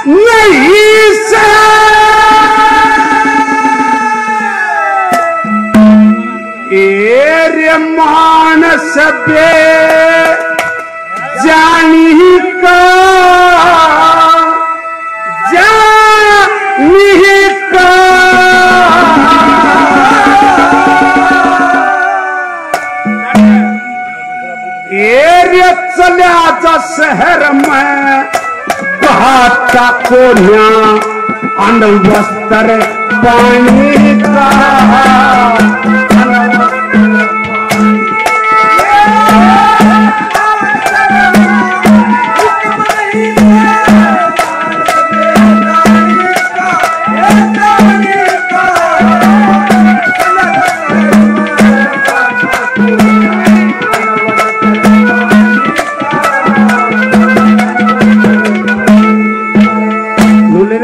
नहीं से रे मानस बे जानी का चलिया शहर में घाटा कोन्या अन वस्त्र पानी का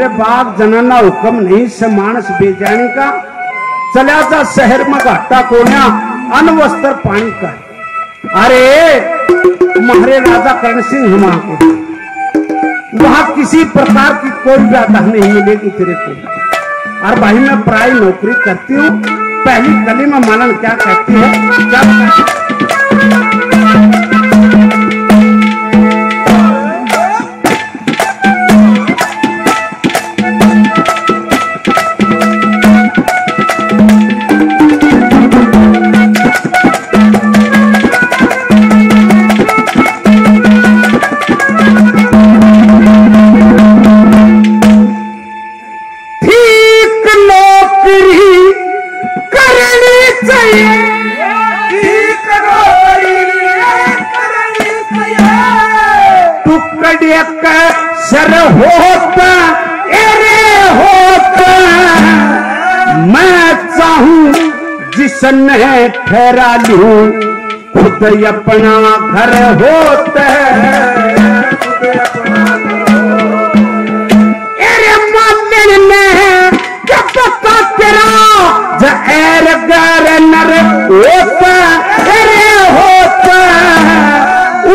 बाग जनाना हुक्म नहीं से मानस बेजानी का चला जा शहर में घाटा कोन्या अन वस्त्र पानी का। अरे महारे राजा कर्ण सिंह हुआ वहां किसी प्रकार की कोई बाधा नहीं मिलेगी तेरे को। और भाई मैं पराई नौकरी करती हूँ। पहली गली में मालन क्या कहती है, क्या सर होता एरे होता मैं चाहूं जिसने ठहरा लूं खुद अपना घर होता एरे मालिन में जब का तेरा जहर गर नर होता एरे होता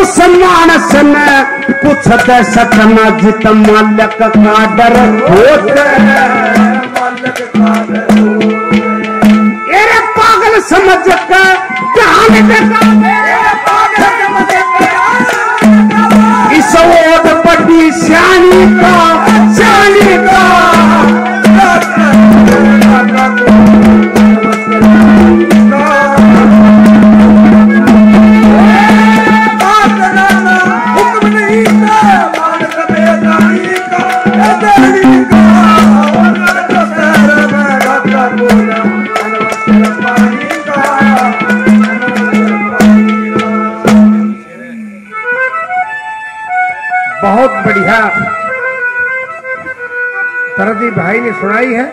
उस मानस में कुछ दे सकना जित मालिक का डर होता एरे पागल समझ कर इस ओट पट्टी श्यानी का बहुत बढ़िया तरदी भाई ने सुनाई है।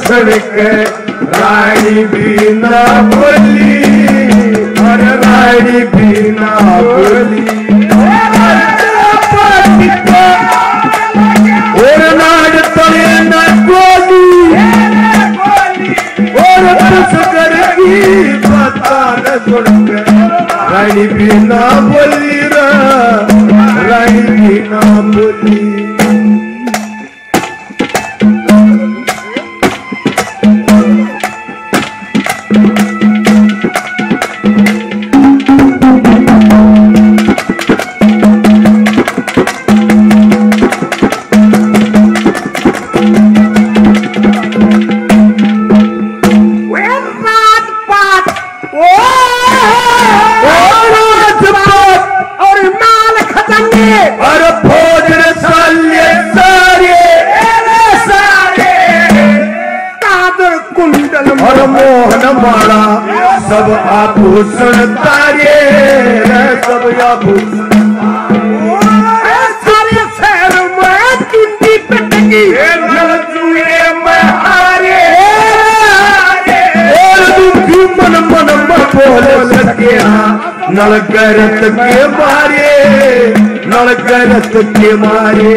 सड़क रानी भी ना बोली और रानी भी ना बोली और नाड़ तले न बोली और कुछ करगी पता न सुनकर रानी भी ना बोली रानी भी ना बोली। और माल खजाने और भोजन होया सारे शहर में चुंडी पटकी नल चूहे में हारे दुखी मन मन में बोल सके नल गरत के मारे नल गरत के मारे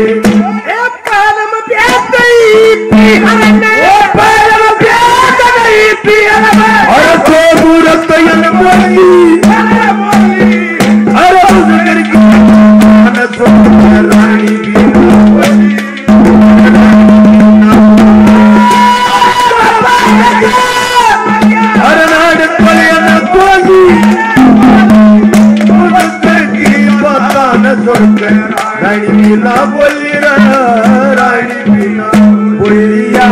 अरे तो मूरत बोली अरे रानी अरे नाड़ बोली पता न सुन रानी मीना बोली रानी मीना बोलिया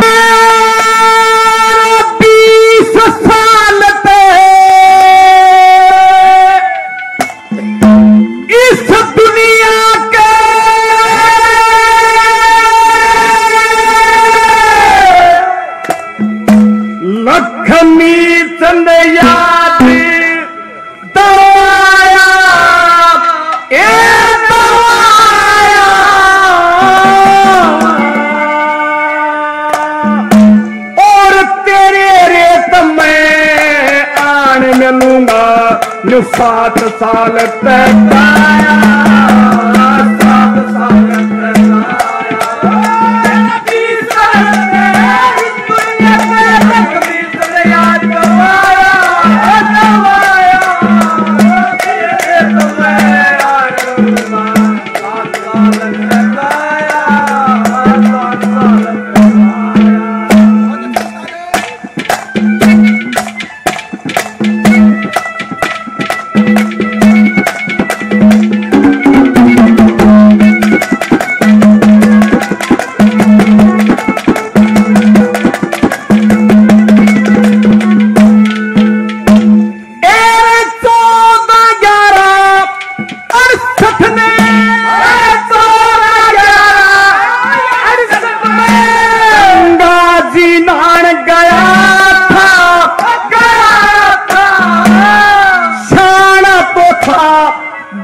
लक्ष्मी चंद याद दवाया और तेरे रेत में आन मिलूंगा जो 7 साल तक आया 7 साल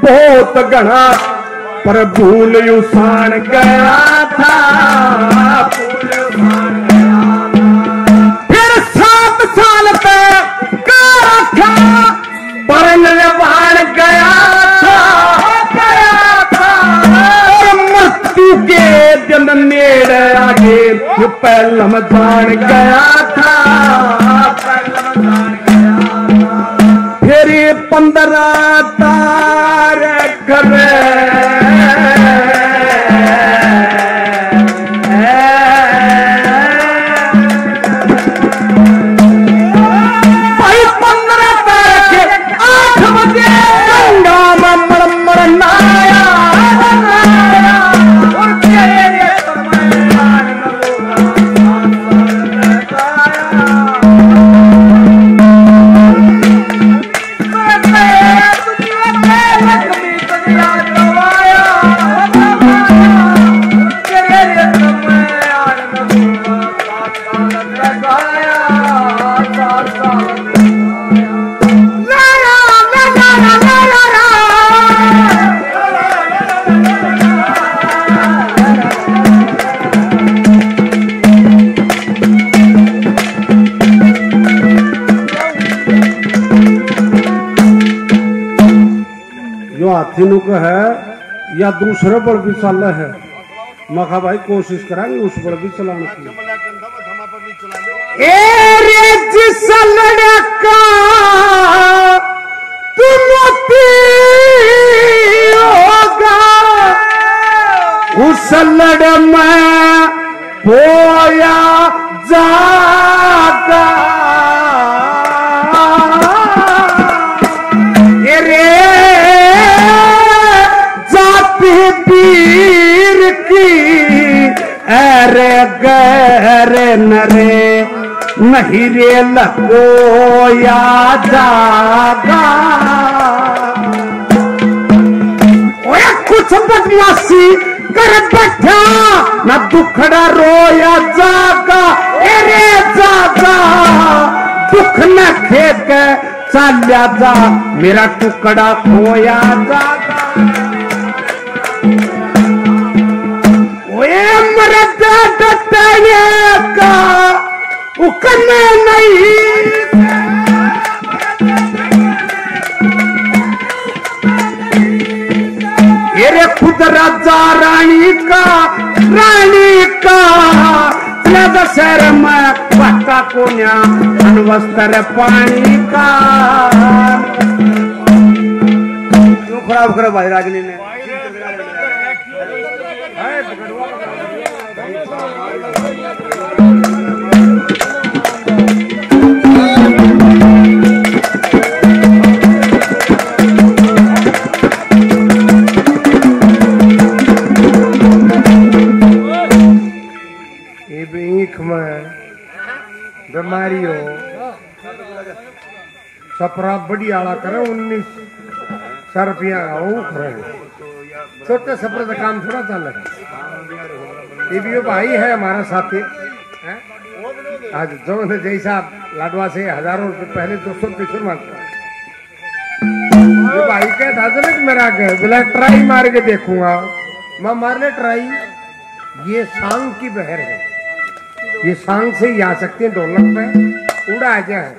बहुत घना पर भूल उसान गया था फिर 7 साल तक रखा पर बाण गया था और मृत्यु के दिन नेड़े आगे पहलम जान गया था फिर 15 तारीख भाई 15 तारीख 8 बजे गंगा में मरमर नाया हाथी का है या दूसरे पर भी चल है मखा भाई कोशिश कराएंगे उस पर भी चलाने की उस लड़ में बोया जागा पीर की अरे गहरे नरे नहीं रे लगो या जागा कुछ बदमाशी कर बैठा न दुखड़ा रोया जागा अरे जागा दुख न खेक चालल्या जा मेरा टुकड़ा खोया जाता मरद डटने का उकने नहीं ये खुद राजा रानी का शहर में पक्का कोन्या अनवस्त्र पानी का क्यों खराब करा भाई रागनी ने बीमारी हो सपरा बड़ी आला करे 19 रुपया छोटे सपरे का काम थोड़ा चल रहा ये भी भाई है हमारा साथी आज जो जैसा लाडवा से हजारों रुपए पहले 200 रुपये मांगता भाई के था मेरा बोला ट्राई मार के देखूंगा मैं मार ले ट्राई ये सांग की बहर है ये सांग से ही आ सकते हैं ढोलक पे उड़ा जाए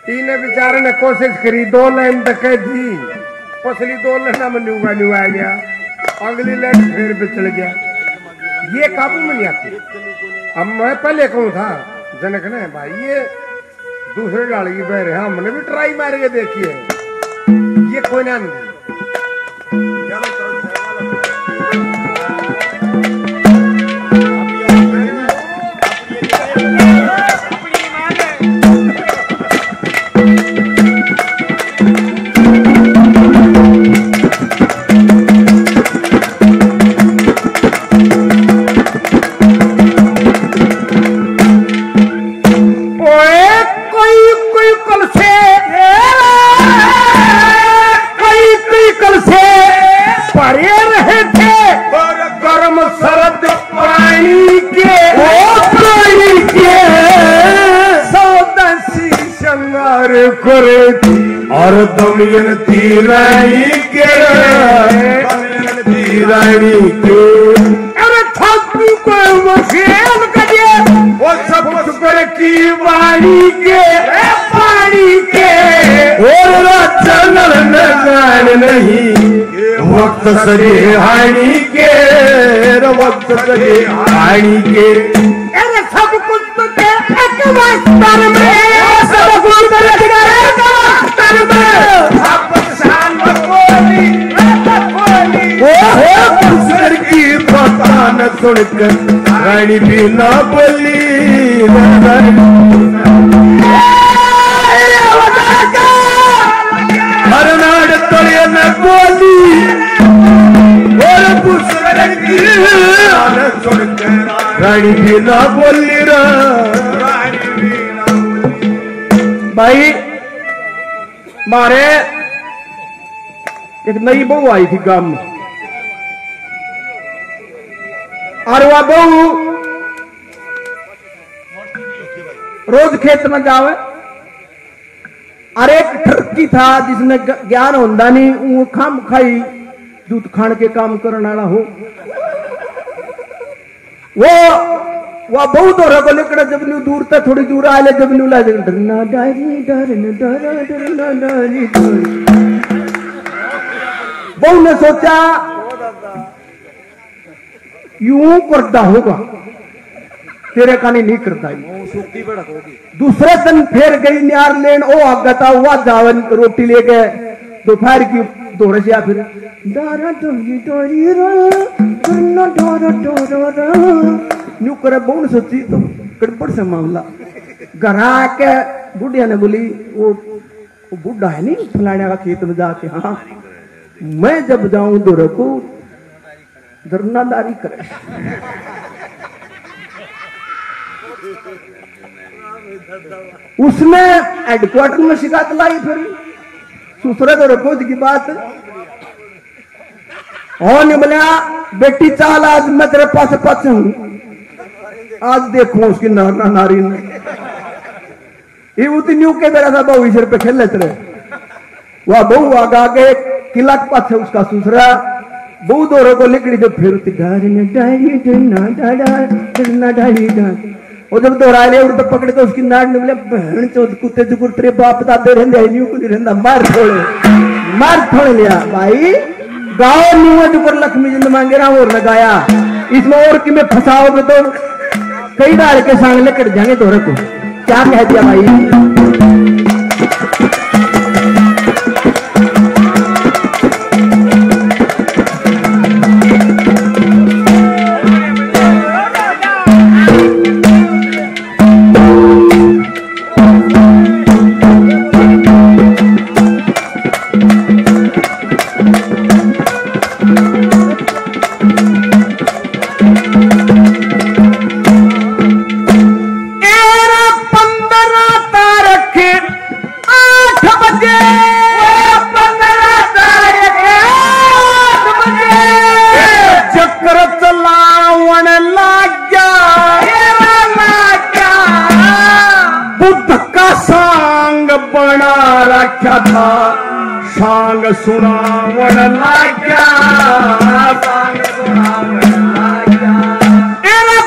तीन बेचारे ने कोशिश करी 2 लाइन तक दी पसली 2 लाइन में न्यूगा गया अगली लाइन फिर पे चल गया ये काबू में नहीं आती। अब मैं पहले कहूँ था जनक ने भाई ये दूसरे डाल की बहर है हमने भी ट्राई मार के देखी है ये कोई ना नहीं और दमयंती रानी के अरे ठाकुर को मशेल करिए वो सब शुक्र की वाणी के पानी के और चंदन जान नहीं वक्त सरे हानि के वक्त सरे हानि के अरे सब कुछ तो एक वास्तर में सब कुछ की पता न सुनकर रानी भी ना बोली हर नाड़ तोड़े न बोली और की सुनकर रानी भी ना बोली भाई मारे एक नई बहू आई थी गांव में और वह बहू रोज खेत में जावे और एक ठरकी था जिसने ज्ञान होंदा नहीं वो खाम खाई दूध खान के काम करने वाला हो वो बहू तो रखो लेकर जब न्यू दूर तक थोड़ी दूर आए जब न्यू ला डरना डारी डरना डरना डारी बहू ने सोचा यूं करता होगा तेरे कानी नहीं करता दूसरे दिन फिर गई न्यार लेन ओ आगता हुआ जावन रोटी लेके दोपहर की दौड़े से फिर न्यू करे बहू ने सोची तो गड़बड़ से मामला घर आके बुढ़िया ने बोली वो बुढ़ा है नहीं फलाने का खेत में जाके हाँ मैं जब जाऊं दोरे को धरनादारी करे उसने हेडक्वार्टर में शिकायत लाई फिर दूसरे तो रखोज की बात और नहीं बोला बेटी चाल आज मैं तेरे पास हूं आज देखो उसकी नारी ने ये उतनी के मेरा था बहु सिर पे खेल लेते वह बहु आगा के किला के पास है उसका दूसरा बहु दोनों को लिकड़ी जो फिर घर में डाली डरना डाली और जब दोहरा ले तो पकड़े तो उसकी नाक निकले बहन चौथ कुत्ते जुकुर तेरे बाप दादे रहंदे न्यू को नहीं रहंदा मार थोड़े लिया भाई गाँव न्यू जुकुर लक्ष्मी जिंद मांगे रहा और लगाया इसमें और कि मैं फंसाओगे तो कई डाल के सांग लेकर जाएंगे दोहरे को क्या कह दिया भाई सांग सुनावन लाग्या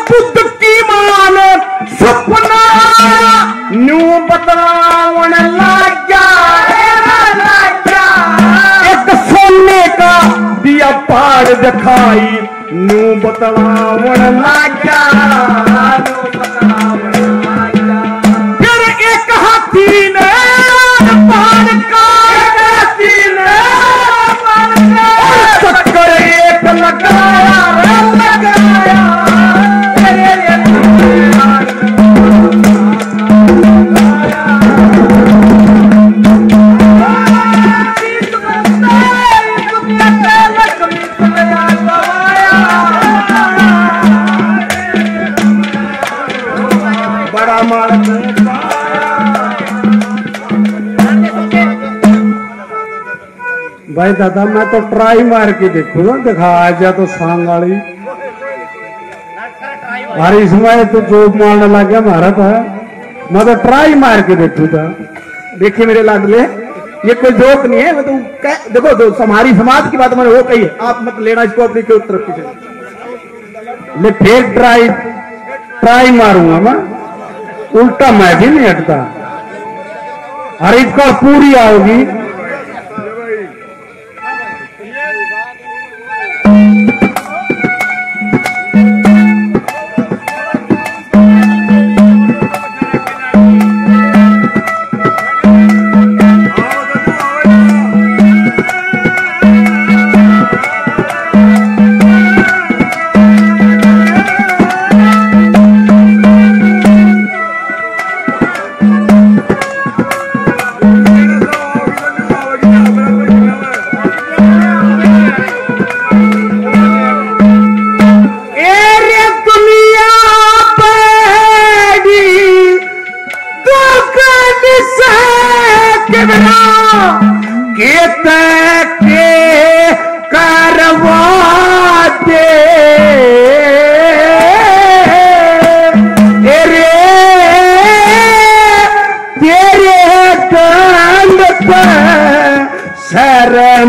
बुद्ध की मान सपना न्यू बतलावन लाग्या एक सोने का दिया पहाड़ दिखाई न्यू बतलावन लाग्या फिर एक हाथी ने पहाड़ का चक्कर एक लगाया बड़ा मार भाई दादा मैं तो ट्राई मार के देखू ना दिखा आ जा तो सांग वाली अरे इसमें तो जोक मारने लग गया मारा था मैं तो ट्राई मार के देखू था देखिए मेरे लागले ये कोई जोक नहीं है मैं तो देखो दो हमारी समाज की बात मैंने वो कही है आप मत लेना इसको अपनी के उत्तर की मैं फिर ट्राई मारूंगा मैं उल्टा मैं भी नहीं हटता अरे इसको पूरी आओगी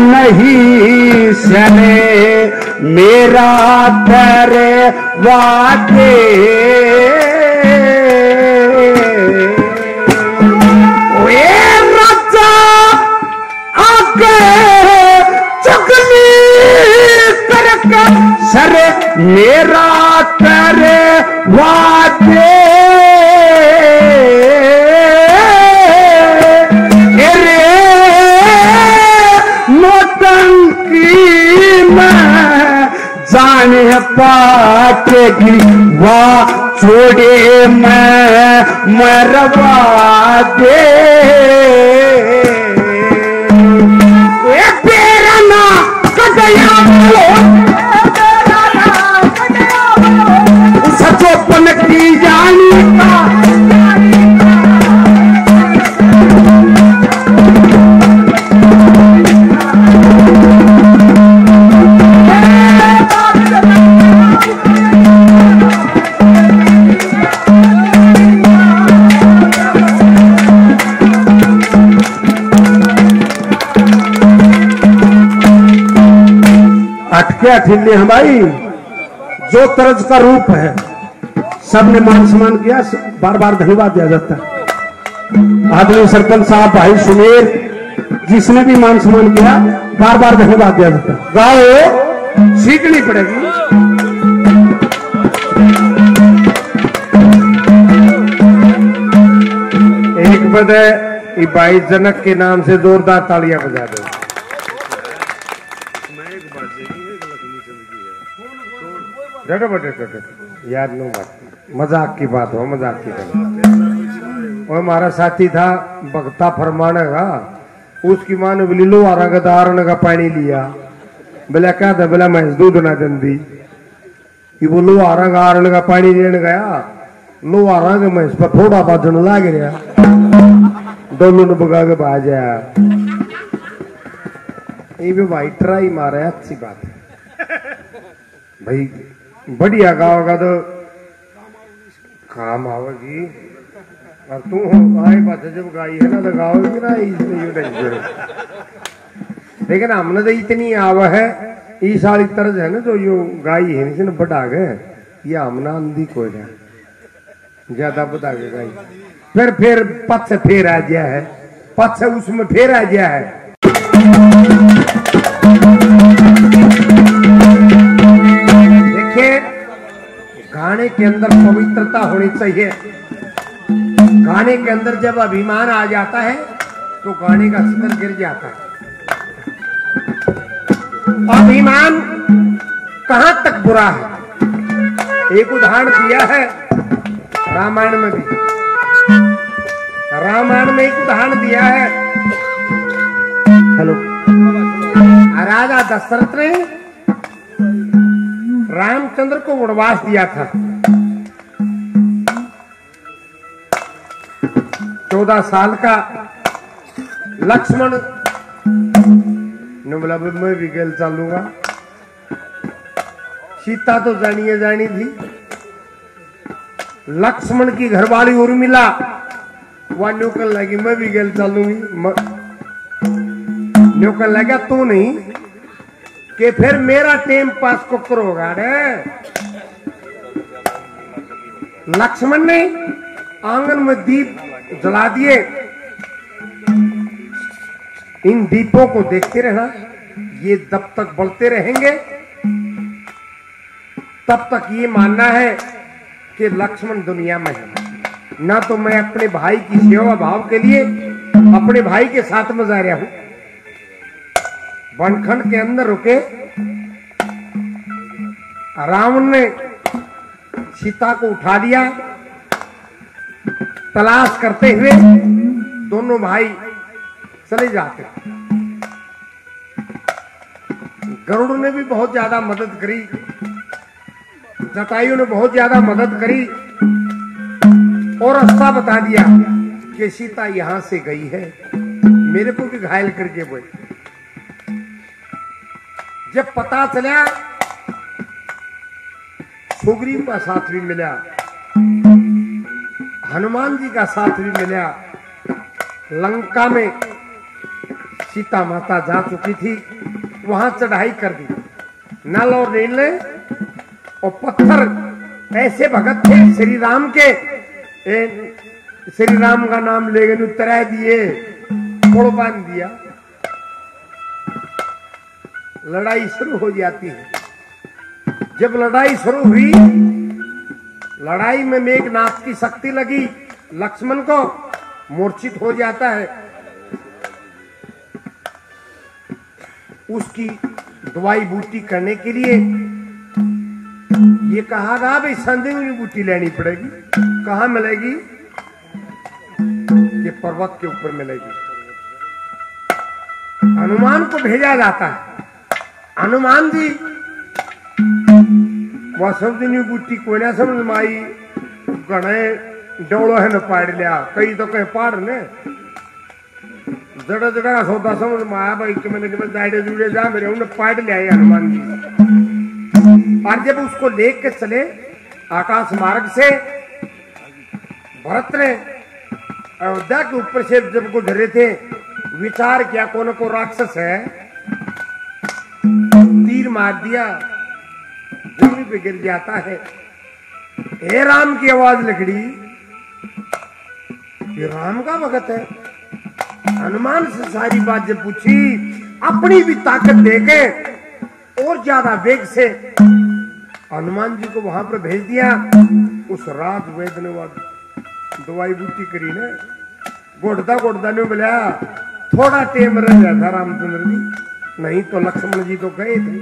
नहीं सने मेरा तेरे वादे वे राजा आके चुगली करके सर मेरा तेरे वादे जाने पाकेगी वाह छोड़े मैं मरवा दे तेरा ना कटया सचोपन की जानी का क्या ठिल्ले हैं भाई, जो तरज का रूप है सबने मान सम्मान किया, बार बार धन्यवाद दिया जाता है। आदमी सरपंच साहब, भाई सुमेर, जिसने भी मान सम्मान किया बार बार धन्यवाद दिया जाता है। गाओ सीखनी पड़ेगी। एक बदे भाई जनक के नाम से जोरदार तालियां बजा दो। याद नो बात, मजाक की बात हो, मजाक की बात। और हमारा साथी था भक्ता फरमाने का, उसकी माँ ने बोली लो आरा का दारण का पानी लिया, बोला क्या था, बोला मैं दूध ना दंदी। ये बोलो आरा का आरण का पानी लेने गया, लो आरा के मैं इस पर थोड़ा बाजन लाग रहा, दोनों ने बगा के बाजा। ये भी भाई ट्राई मारा, अच्छी बात है भाई, बढ़िया गाओगा तो काम आवेगी। और तू आए बात जब गाई है ना तो गाओगी ना, इसलिए लेकिन हमने तो इतनी आवा है, इस वाली तरज है ना जो यो गाई है इसने बढ़ा गए, ये हमने अंधी कोई ना ज्यादा बढ़ा के गाई, फिर पथ से फेर आ गया है, पथ से उसमें फेर आ गया है। देखिए गाने के अंदर पवित्रता होनी चाहिए। गाने के अंदर जब अभिमान आ जाता है तो गाने का स्तर गिर जाता है। अभिमान कहां तक बुरा है, एक उदाहरण दिया है रामायण में भी। रामायण में एक उदाहरण दिया है। हेलो, राजा दशरथ ने रामचंद्र को वनवास दिया था। 14 साल का लक्ष्मण ने बोला मैं भी गल चलूंगा। सीता तो जानिए जानी थी, लक्ष्मण की घरवाली उर्मिला वह न्योकन लगी मैं भी गल चलूंगी। न्योकन लगा तू नहीं कि फिर मेरा टाइम पास को करोगा रे। लक्ष्मण ने आंगन में दीप जला दिए। इन दीपों को देखते रहना, ये जब तक बढ़ते रहेंगे तब तक ये मानना है कि लक्ष्मण दुनिया में है। ना तो मैं अपने भाई की सेवा भाव के लिए अपने भाई के साथ में जा रहा हूं। वनखंड के अंदर रुके रावण ने सीता को उठा लिया। तलाश करते हुए दोनों भाई चले जाते। गरुड़ ने भी बहुत ज्यादा मदद करी, जटायु ने बहुत ज्यादा मदद करी और रास्ता बता दिया कि सीता यहां से गई है। मेरे को भी घायल करके बोले। जब पता चला सुग्रीव का साथ भी मिला, हनुमान जी का साथ भी मिला। लंका में सीता माता जा चुकी थी, वहां चढ़ाई कर दी। नल और नील ने और पत्थर ऐसे भगत थे श्री राम के, श्री राम का नाम लेके तरा दिए, फोड़ बांध दिया। लड़ाई शुरू हो जाती है। जब लड़ाई शुरू हुई, लड़ाई में मेघनाथ की शक्ति लगी, लक्ष्मण को मूर्छित हो जाता है। उसकी दवाई बूटी करने के लिए ये कहा था भाई संजीवनी बूटी लेनी पड़ेगी। कहां मिलेगी? ये पर्वत के ऊपर मिलेगी। हनुमान को भेजा जाता है। हनुमान जी वह संजीवनी बूटी कोई ना समझ में आई, गणे डोलो है न पाड़ लिया, कई तो कहीं पाड़ ने जड़ा जड़ा का सौदा समझ में आया भाई कि मैंने दाड़े जुड़े जा मेरे उन्हें पाड़ लिया हनुमान जी। और जब उसको लेके चले आकाश मार्ग से, भरत ने अयोध्या के ऊपर से जब गुजरे थे, विचार किया कौन को राक्षस है, तीर मार दिया, जमीन पे गिर जाता है। हे राम की आवाज लकड़ी, ये राम का वक्त है। हनुमान से सारी बात जब पूछी, अपनी भी ताकत देके और ज्यादा वेग से हनुमान जी को वहां पर भेज दिया। उस रात वेद ने वह दवाई बूटी करी ने, गोड़ता ने बोला थोड़ा टेम रह गया था रामचंद्र जी, नहीं तो लक्ष्मण जी तो गए थे।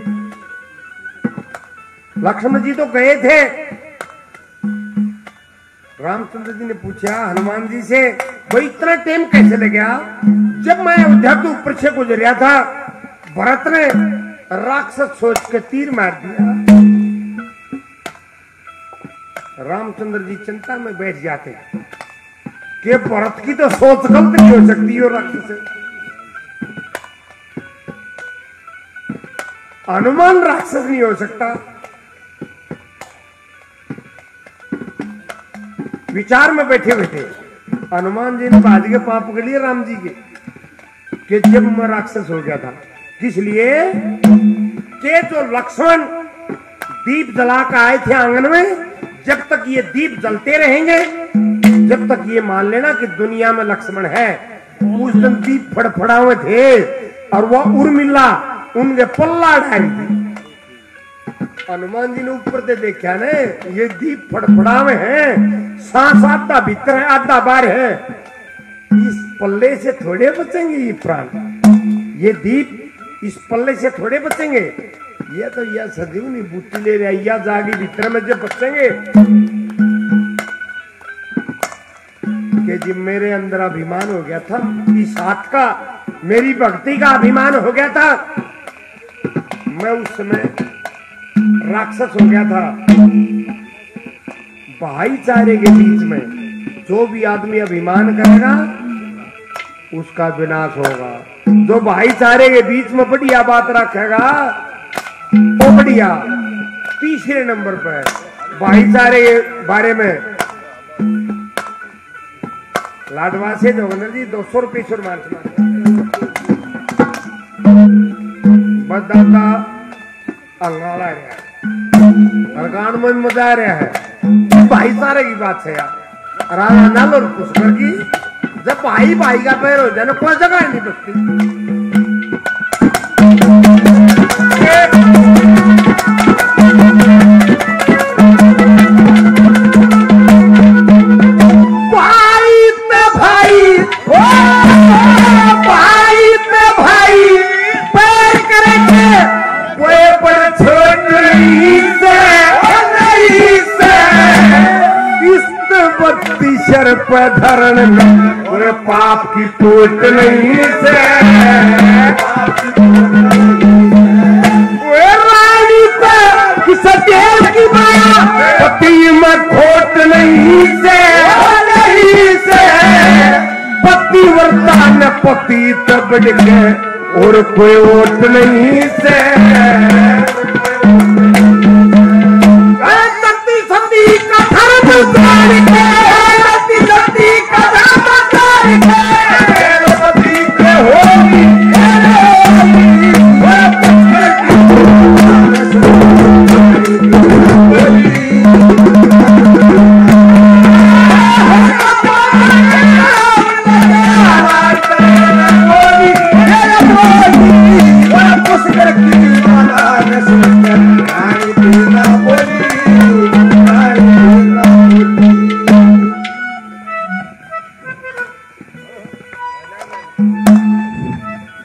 लक्ष्मण जी तो गए थे। रामचंद्र जी ने पूछा हनुमान जी से, वो इतना टाइम कैसे लग गया? जब मैं अयोध्या के ऊपर से गुजरिया था, भरत ने राक्षस सोच के तीर मार दिया। रामचंद्र जी चिंता में बैठ जाते कि भरत की तो सोच गलत नहीं हो सकती है, राक्षस है। हनुमान राक्षस नहीं हो सकता। विचार में बैठे बैठे हनुमान जी ने बाजी के पांव पकड़ लिए राम जी के, कि जब मैं राक्षस हो गया था, किस लिए कि जो लक्ष्मण दीप जला कर आए थे आंगन में, जब तक ये दीप जलते रहेंगे, जब तक ये मान लेना कि दुनिया में लक्ष्मण है। उस दिन दीप फड़फड़ावे थे और वह उर्मिला उनके पल्ला डाली थी। हनुमान जी ने ऊपर से देखा ने, ये दीप फड़फड़ावे हैं, सांस आधा भीतर है आधा बाहर है, इस पल्ले से थोड़े बचेंगे ये प्राण, ये दीप इस पल्ले से थोड़े बचेंगे। ये तो यह सजीवनी बूटी ले रहा, या जागी भीतर में जब बचेंगे कि जी मेरे अंदर अभिमान हो गया था, इस हाथ का मेरी भक्ति का अभिमान हो गया था, मैं उस समय राक्षस हो गया था। भाईचारे के बीच में जो भी आदमी अभिमान करेगा उसका विनाश होगा। जो भाईचारे के बीच में बढ़िया बात रखेगा वो बढ़िया। तीसरे नंबर पर भाईचारे के बारे में लाडवा से जोगिंदर जी 200 रुपये मान बदाता अंगाला रहा है, अरगान में मजा रहा है। भाईचारे की बात है यार, राजा नल और पुष्कर की जब भाई भाई का पैर हो जाए ना, कोई जगह नहीं बचती। शर पर धरण और पाप की टोट नहीं से, रानी पर किस देव की माया पति में खोट नहीं से, नहीं से पतिव्रता न पति तब के और कोई ओट नहीं से। सती का धर्म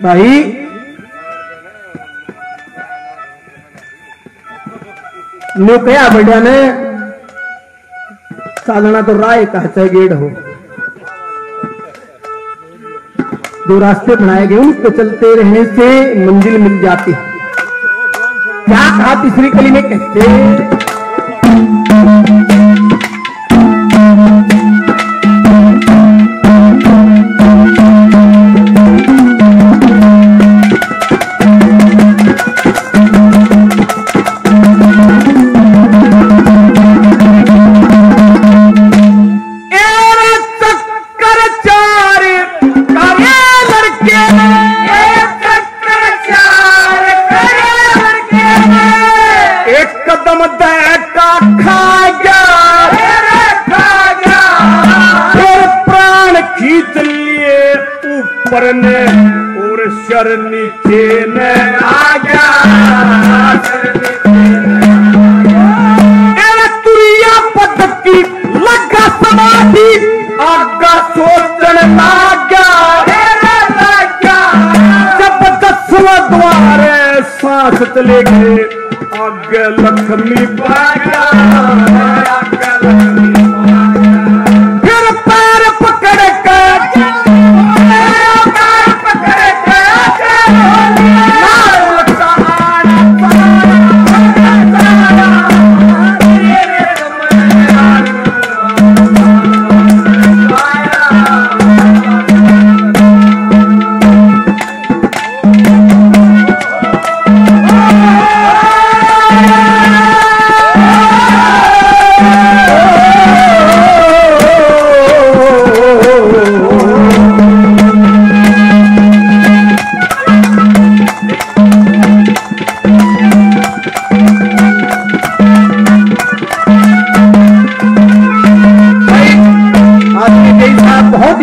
भाई नो कया बढ़िया ने साधना तो राय का चाहे गेड़ हो, दो रास्ते बनाए गए उन पे चलते रहने से मंजिल मिल जाती है। क्या कहा तीसरी कली में कहते, चक्कर चार करे सर नीचे न आ गया, तुरिया पद्धति लगा समाधि आगा सोचन लागा, जब 10वां द्वारे सांस चले गए आगे लक्ष्मी बागा, फिर पैर पकड़ के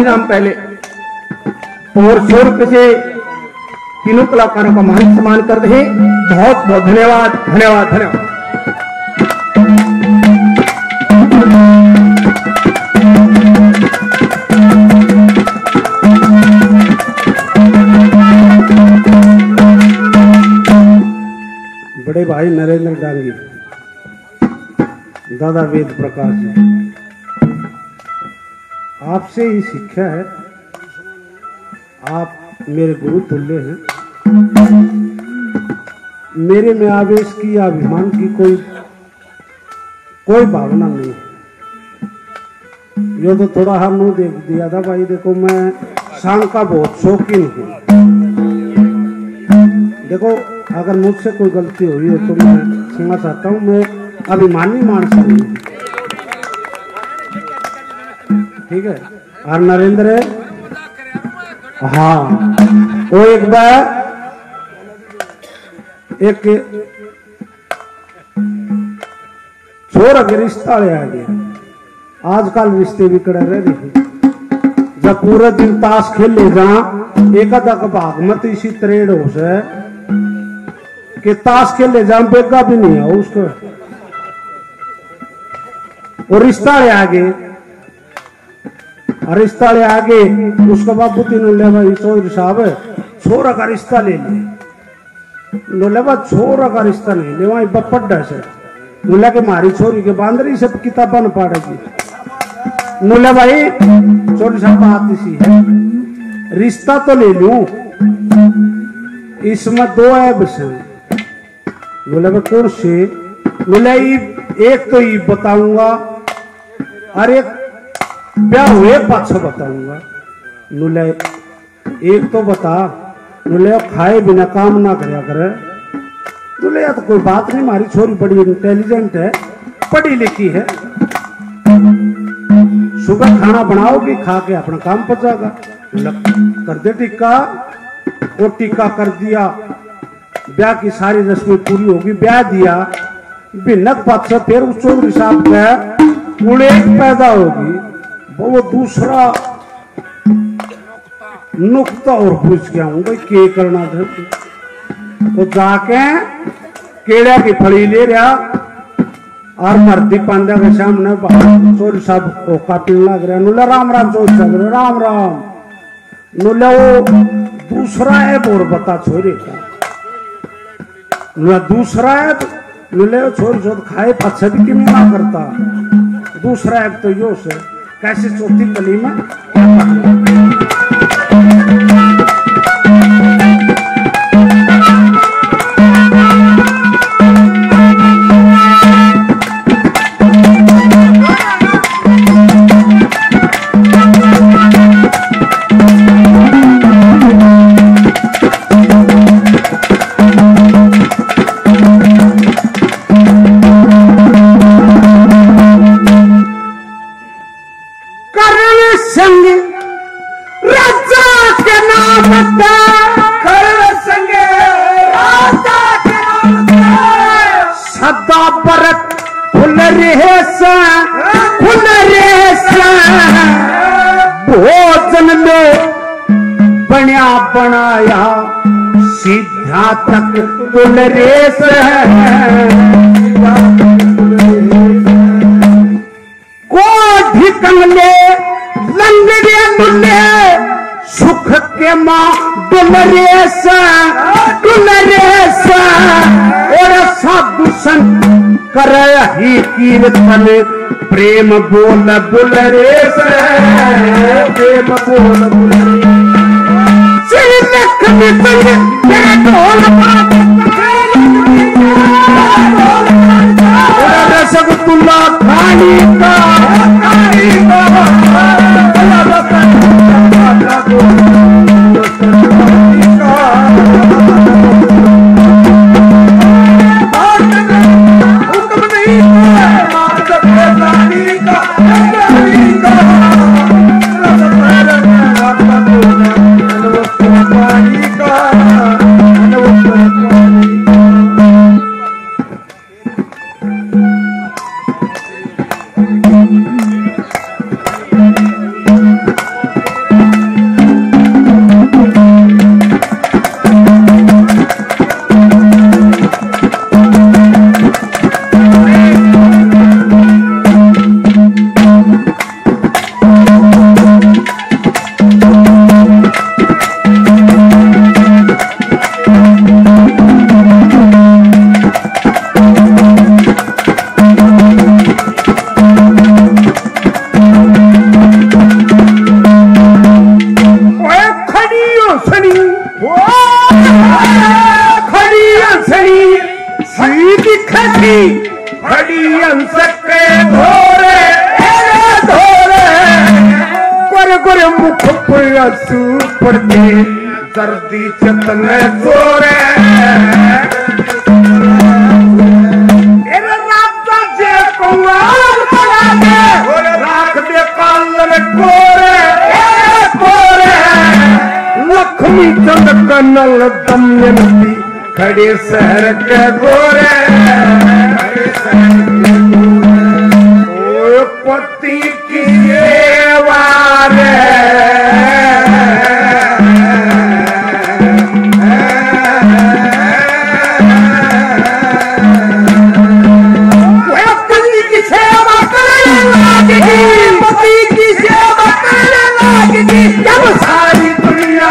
नाम पहले और 100 रुपए से तीनों कलाकारों का मान सम्मान करते हैं। बहुत बहुत धन्यवाद धन्यवाद धन्यवाद। बड़े भाई नरेंद्र डांगी, दादा वेद प्रकाश जी, आपसे ही शिक्षा है। आप मेरे गुरु तुल्य हैं। मेरे में आवेश की या अभिमान की कोई भावना नहीं है। ये तो थोड़ा हम मुंह देख दिया था भाई, देखो मैं सांग का बहुत शौकीन हूँ। देखो अगर मुझसे कोई गलती हुई है तो मैं क्षमा चाहता हूँ। मैं अभिमानी मानस हूँ, ठीक है। और नरेंद्र हाँ, वो एक बार एक छोरा के रिश्ता ले आ गया। आजकल रिश्ते भी कड़े रह रहे, जब पूरा दिन ताश खेल ले जा एक आधा का भाग मत इसी तरेड़ हो से कि ताश खेल ले जा बेगा भी नहीं है उसको। और रिश्ता ले आ गए, रिश्ता ले आगे उसका बापू तीनों ले भाई चौधरी साहब छोरा का रिश्ता ले ले भाई छोरा का रिश्ता नहीं ले वहां बपड्डा से नुला के मारी छोरी के बांदरी सब किताबा न पड़ेगी। नुला भाई चौधरी साहब बात इसी है, रिश्ता तो ले लूं इसमें 2 ऐब से। नुला भाई कौन से? नुला एक तो ये बताऊंगा और एक ब्याह हुए पाछा बताऊंगा। नुले एक तो बता, नुले खाए बिना काम ना करया करे। नुले या तो कोई बात नहीं, हमारी छोरी बड़ी इंटेलिजेंट है, पढ़ी लिखी है। सुबह खाना बनाओगी, खा के अपना काम पचाएगा। कर दे टिक्का, वो टिक्का कर दिया, ब्याह की सारी रस्में पूरी होगी, ब्याह दिया भिन्नक पाछा फिर उस चौधरी साहब का उड़ेक पैदा होगी। वो दूसरा नुक्ता और पूछ के आऊं भाई के करना था। तो जाके केड़ा की फड़ी ले रहा और मर्दी पांडा के सामने चोरी साहब को काटने लग रहा। नुला राम राम चोरी साहब राम राम। नुला वो दूसरा है बोर बता छोरी का। नुला दूसरा है नुले छोरी छोड़ खाए पच्छा भी कि ना करता। दूसरा है तो यो से कैसे चौथी कली में भोजन में बनिया बनाया सीधा तक तुल रेस को ढिकंगले लंगड़े लुल्ले सुख के माँ डुलरेस और साधु संत कर ही कीर्तन प्रेम बोल बुलरेस प्रेम बोल बुलरेस लक्ष्मी संग ढोल रसगुल्ला खानी का दर्दी चतन सोरे राख दे कालर कोरे लक्ष्मी चंद कनल दमयंती खड़े शहर के गोरे पति की सेवा रे जब सारी दुनिया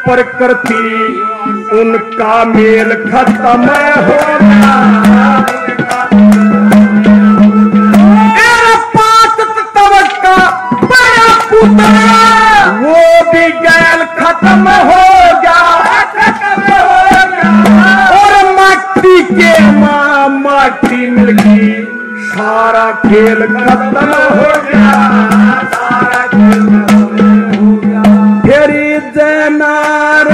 पर करती उनका मेल खत्म हो गया। तवक्का बड़ा पुत्र वो भी गैल खत्म हो गया और माटी के माँ माटी मिल गई, सारा खेल खत्म हो गया, सारा खेल खत्म हो गया। फिर जनार